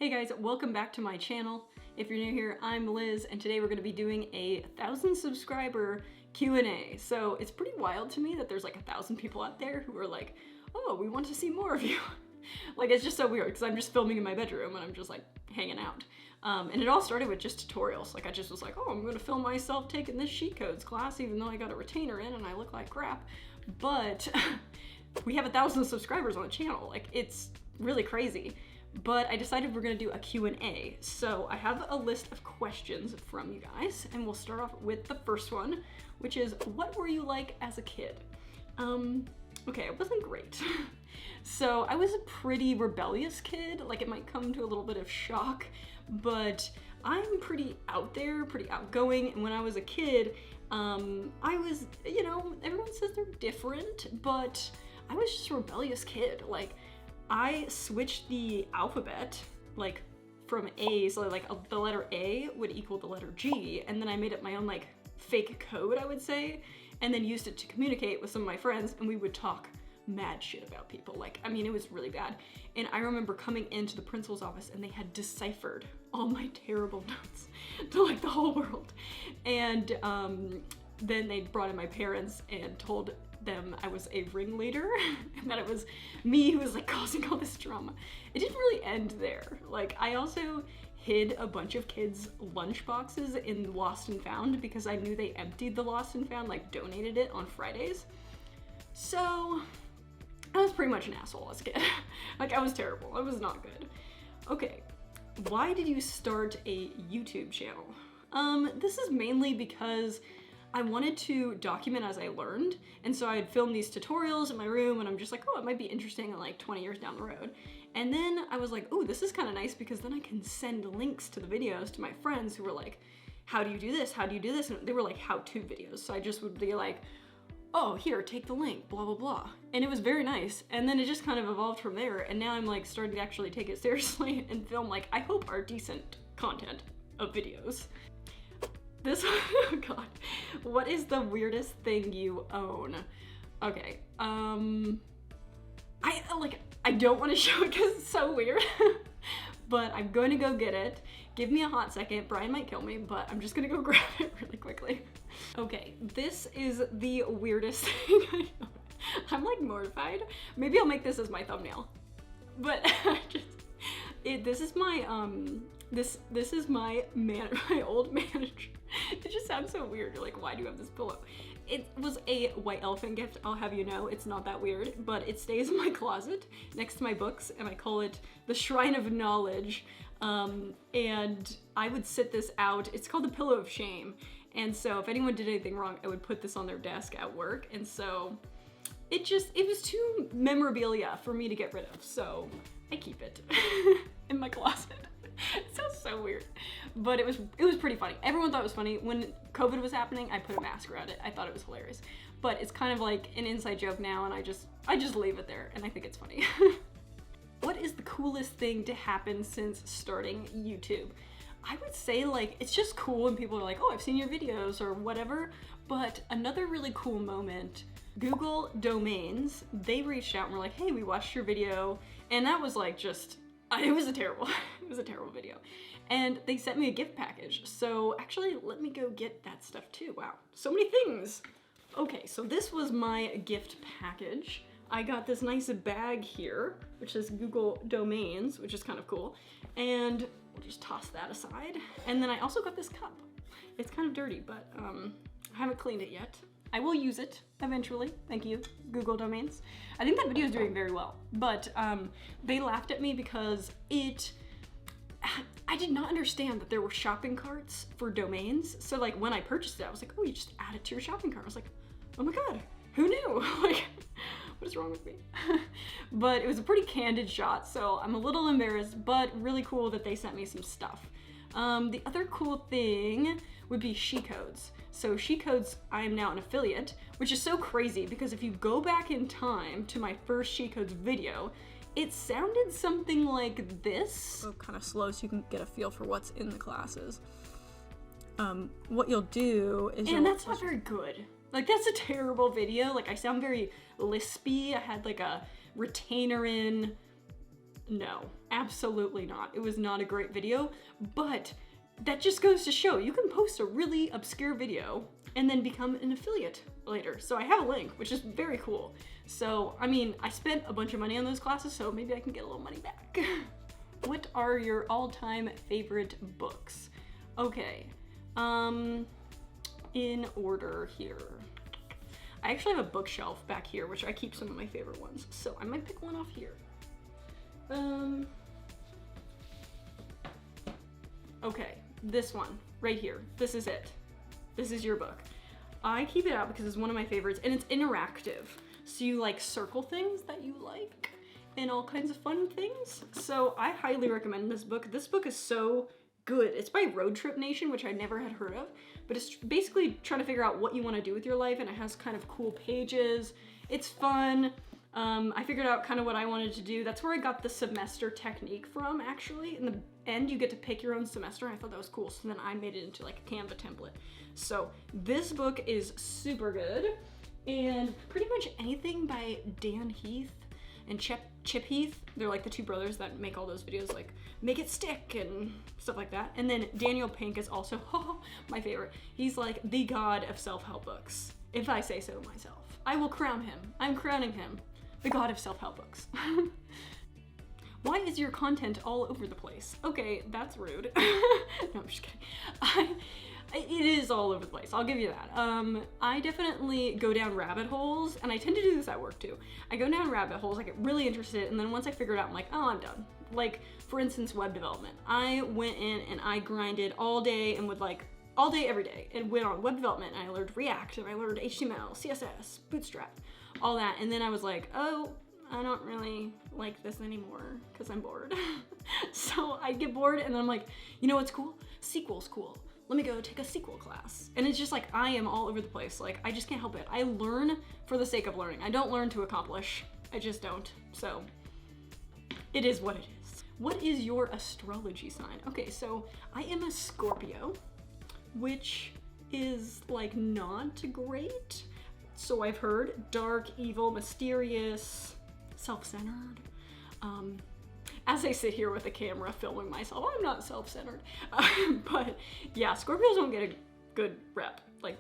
Hey guys, welcome back to my channel. If you're new here, I'm Liz, and today we're going to be doing a 1,000 subscriber Q&A. So it's pretty wild to me that there's like 1,000 people out there who are like, oh, we want to see more of you. Like, it's just so weird because I'm just filming in my bedroom and I'm just like hanging out. And it all started with just tutorials. Like, I just was like, oh, I'm going to film myself taking this sheet codes class even though I got a retainer in and I look like crap. But we have 1,000 subscribers on the channel. Like, it's really crazy. But I decided we're gonna do a Q&A. So I have a list of questions from you guys, and we'll start off with the first one, which is, what were you like as a kid? Okay, it wasn't great. So I was a pretty rebellious kid. Like, it might come to a little bit of shock, but I'm pretty out there, pretty outgoing. And when I was a kid, I was, you know, everyone says they're different, but I was just a rebellious kid. Like, I switched the alphabet, like, from A, so like the letter A would equal the letter G, and then I made up my own like fake code, I would say, and then used it to communicate with some of my friends, and we would talk mad shit about people. Like, I mean, it was really bad. And I remember coming into the principal's office and they had deciphered all my terrible notes to like the whole world. And then they brought in my parents and told them I was a ringleader and that it was me who was like causing all this drama. It didn't really end there. Like, I also hid a bunch of kids' lunch boxes in Lost and Found because I knew they emptied the Lost and Found, like donated it on Fridays. So I was pretty much an asshole as a kid. Like, I was terrible. I was not good. Okay, why did you start a YouTube channel? This is mainly because I wanted to document as I learned, and so I'd film these tutorials in my room and I'm just like, oh, it might be interesting in like 20 years down the road. And then I was like, oh, this is kind of nice because then I can send links to the videos to my friends who were like, how do you do this? How do you do this? And they were like how-to videos. So I just would be like, oh, here, take the link, blah, blah, blah. And it was very nice. And then it just kind of evolved from there. And now I'm like starting to actually take it seriously and film like, I hope, are decent content of videos. This, oh God, what is the weirdest thing you own? Okay, I don't want to show it because it's so weird, but I'm going to go get it. Give me a hot second. Brian might kill me, but I'm just gonna go grab it really quickly. Okay, this is the weirdest thing I own. I'm like mortified. Maybe I'll make this as my thumbnail, but this is my, this is my old manager. It just sounds so weird. You're like, why do you have this pillow? It was a white elephant gift, I'll have you know. It's not that weird, but it stays in my closet next to my books, and I call it the Shrine of Knowledge. And I would sit this out. It's called the Pillow of Shame. And so if anyone did anything wrong, I would put this on their desk at work. And so it was too memorabilia for me to get rid of. So I keep it in my closet. It sounds so weird, but it was pretty funny. Everyone thought it was funny. When COVID was happening, I put a mask around it. I thought it was hilarious, but it's kind of like an inside joke now, and I just leave it there, and I think it's funny. What is the coolest thing to happen since starting YouTube? I would say, like, it's just cool when people are like, oh, I've seen your videos or whatever. But another really cool moment, Google Domains, they reached out and were like, hey, we watched your video, and that was like just, it was a terrible video. And they sent me a gift package. So actually, let me go get that stuff too. Wow, so many things. Okay, so this was my gift package. I got this nice bag here, which is Google Domains, which is kind of cool. And we'll just toss that aside. And then I also got this cup. It's kind of dirty, but I haven't cleaned it yet. I will use it eventually. Thank you, Google Domains. I think that video is doing very well, but they laughed at me because I did not understand that there were shopping carts for domains. So like when I purchased it, I was like, oh, you just add it to your shopping cart. I was like, oh my God, who knew? Like, what is wrong with me? But it was a pretty candid shot, so I'm a little embarrassed, but really cool that they sent me some stuff. The other cool thing would be She Codes. So She Codes, I am now an affiliate, which is so crazy because if you go back in time to my first She Codes video, it sounded something like this. Go kind of slow so you can get a feel for what's in the classes. What you'll do is and that's not very good. Like, that's a terrible video. Like, I sound very lispy. I had like a retainer in, No, absolutely not. It was not a great video, but that just goes to show you can post a really obscure video and then become an affiliate later. So I have a link, which is very cool. So, I mean, I spent a bunch of money on those classes, so maybe I can get a little money back. What are your all-time favorite books? Okay, in order here. I actually have a bookshelf back here, which I keep some of my favorite ones. So I might pick one off here. Okay, this one right here. This is it. This is your book. I keep it out because it's one of my favorites and it's interactive. So you like circle things that you like and all kinds of fun things. So I highly recommend this book. This book is so good. It's by Road Trip Nation, which I never had heard of, but it's basically trying to figure out what you want to do with your life, and it has kind of cool pages. It's fun. I figured out kind of what I wanted to do. That's where I got the semester technique from, actually. In the end, you get to pick your own semester, and I thought that was cool. So then I made it into like a Canva template. So this book is super good, and pretty much anything by Dan Heath and Chip Heath. They're like the two brothers that make all those videos like Make It Stick and stuff like that. And then Daniel Pink is also my favorite. He's like the god of self-help books, if I say so myself. I will crown him. I'm crowning him the god of self-help books. Why is your content all over the place? Okay, that's rude. No, I'm just kidding. It is all over the place, I'll give you that. I definitely go down rabbit holes, and I tend to do this at work too. I go down rabbit holes, I get really interested, and then once I figure it out, I'm like, oh, I'm done. Like, for instance, web development. I went in and I grinded all day and would like, all day, every day, and went on web development, and I learned React, and I learned HTML, CSS, Bootstrap, all that, and then I was like, oh, I don't really like this anymore because I'm bored. So I get bored, and then I'm like, you know what's cool? SQL's cool. Let me go take a SQL class. And it's just like, I am all over the place. Like, I just can't help it. I learn for the sake of learning. I don't learn to accomplish. I just don't. So it is what it is. What is your astrology sign? Okay, so I am a Scorpio, which is like not great. So I've heard dark, evil, mysterious, self-centered. As I sit here with a camera filming myself, I'm not self-centered. But yeah, Scorpios don't get a good rep. Like,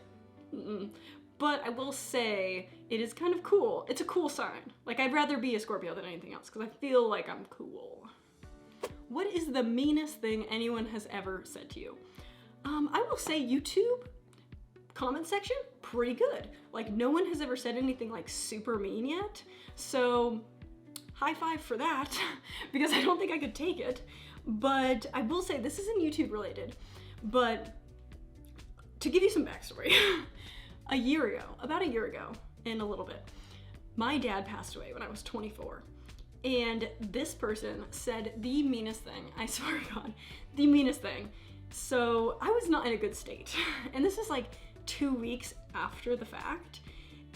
but I will say it is kind of cool. It's a cool sign. Like, I'd rather be a Scorpio than anything else because I feel like I'm cool. What is the meanest thing anyone has ever said to you? I will say YouTube comment section, pretty good. Like, no one has ever said anything like super mean yet. So high five for that, because I don't think I could take it. But I will say this isn't YouTube related, but to give you some backstory, about a year ago and a little bit, my dad passed away when I was 24. And this person said the meanest thing, I swear to God, the meanest thing. So I was not in a good state. And this is like 2 weeks after the fact.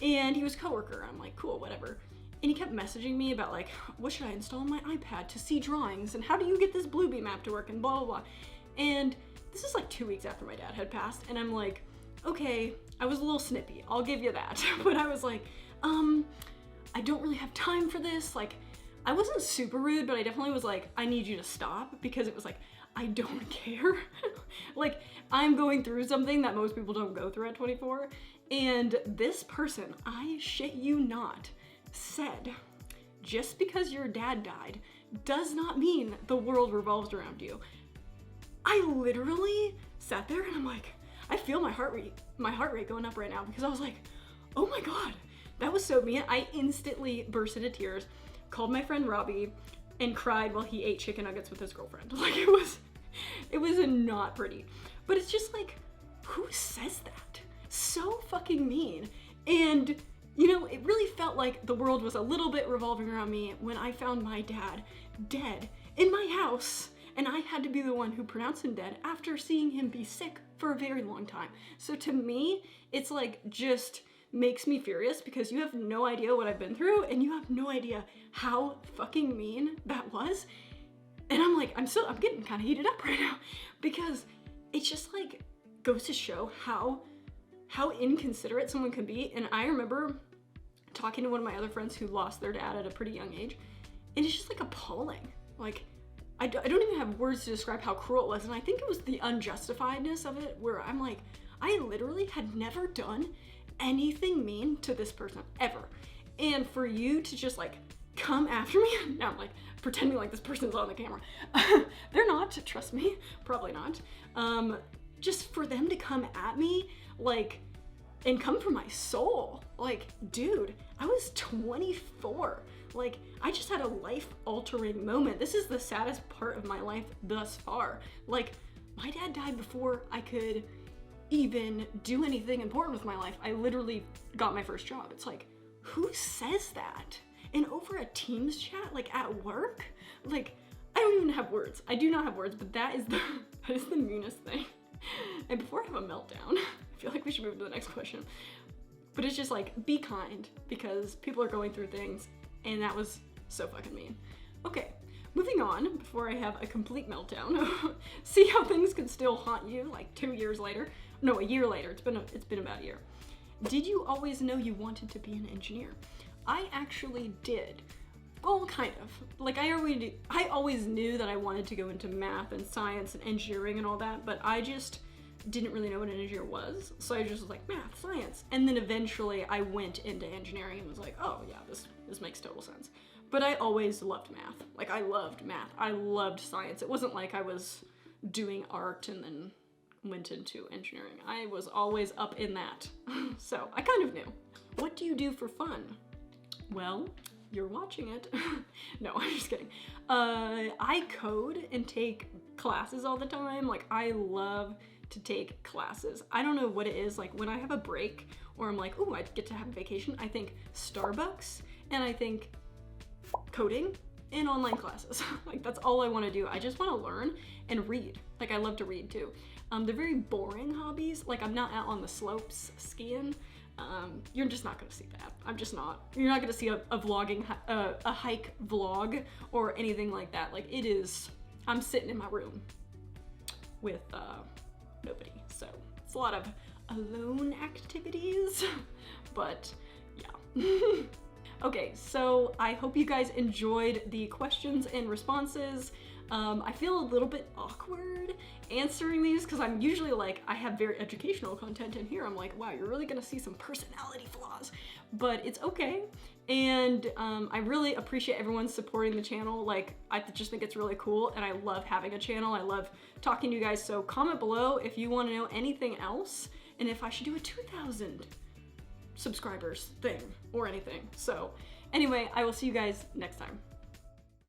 And he was a coworker. I'm like, cool, whatever. And he kept messaging me about like, what should I install on my iPad to see drawings? And how do you get this Bluebeam app to work? And blah, blah, blah. And this is like 2 weeks after my dad had passed. And I'm like, okay, I was a little snippy. I'll give you that. But I was like, I don't really have time for this. Like, I wasn't super rude, but I definitely was like, I need you to stop, because it was like, I don't care. Like, I'm going through something that most people don't go through at 24. And this person, I shit you not, said, just because your dad died does not mean the world revolves around you. I literally sat there and I'm like, I feel my heart rate going up right now, because I was like, oh my God, that was so mean. I instantly burst into tears, called my friend Robbie, and cried while he ate chicken nuggets with his girlfriend. Like, it was not pretty. But it's just like, who says that? So fucking mean. And you know, it really felt like the world was a little bit revolving around me when I found my dad dead in my house, and I had to be the one who pronounced him dead after seeing him be sick for a very long time. So to me, it's like just makes me furious, because you have no idea what I've been through, and you have no idea how fucking mean that was. And I'm like, I'm getting kind of heated up right now, because it's just like goes to show how inconsiderate someone can be. And I remember talking to one of my other friends who lost their dad at a pretty young age, and it's just like appalling. Like, I don't even have words to describe how cruel it was. And I think it was the unjustifiedness of it, where I'm like, I literally had never done anything mean to this person ever. And for you to just like come after me, now I'm like pretending like this person's on the camera. They're not, trust me, probably not. Just for them to come at me, like, and come for my soul. Like, dude, I was 24. Like, I just had a life-altering moment. This is the saddest part of my life thus far. Like, my dad died before I could even do anything important with my life. I literally got my first job. It's like, who says that? And over a Teams chat, like at work? Like, I don't even have words. I do not have words, but that is the meanest thing. And before I have a meltdown, I feel like we should move to the next question. But it's just like, be kind, because people are going through things, and that was so fucking mean. Okay, moving on, before I have a complete meltdown. See how things can still haunt you like 2 years later? No, a year later. It's been about a year. Did you always know you wanted to be an engineer? I actually did. Well, kind of. Like, I always knew that I wanted to go into math and science and engineering and all that, but I just didn't really know what an engineer was. So I just was like, math, science. And then eventually I went into engineering and was like, oh yeah, this makes total sense. But I always loved math. Like, I loved math. I loved science. It wasn't like I was doing art and then went into engineering. I was always up in that. So I kind of knew. What do you do for fun? Well, you're watching it. No, I'm just kidding. I code and take classes all the time. Like, I love to take classes. I don't know what it is. Like, when I have a break or I'm like, oh, I get to have a vacation, I think Starbucks and I think coding and online classes. Like, that's all I want to do. I just want to learn and read. Like, I love to read too. They're very boring hobbies. Like, I'm not out on the slopes skiing. You're just not gonna see that. I'm just not. You're not gonna see a hike vlog or anything like that. Like, it is, I'm sitting in my room with nobody. So it's a lot of alone activities, but yeah. Okay, so I hope you guys enjoyed the questions and responses. I feel a little bit awkward answering these because I'm usually like, I have very educational content, and here I'm like, wow, you're really gonna see some personality flaws, but it's okay. And I really appreciate everyone supporting the channel. Like, I just think it's really cool, and I love having a channel. I love talking to you guys, so comment below if you want to know anything else, and if I should do a 2,000 subscribers thing or anything. So anyway, I will see you guys next time.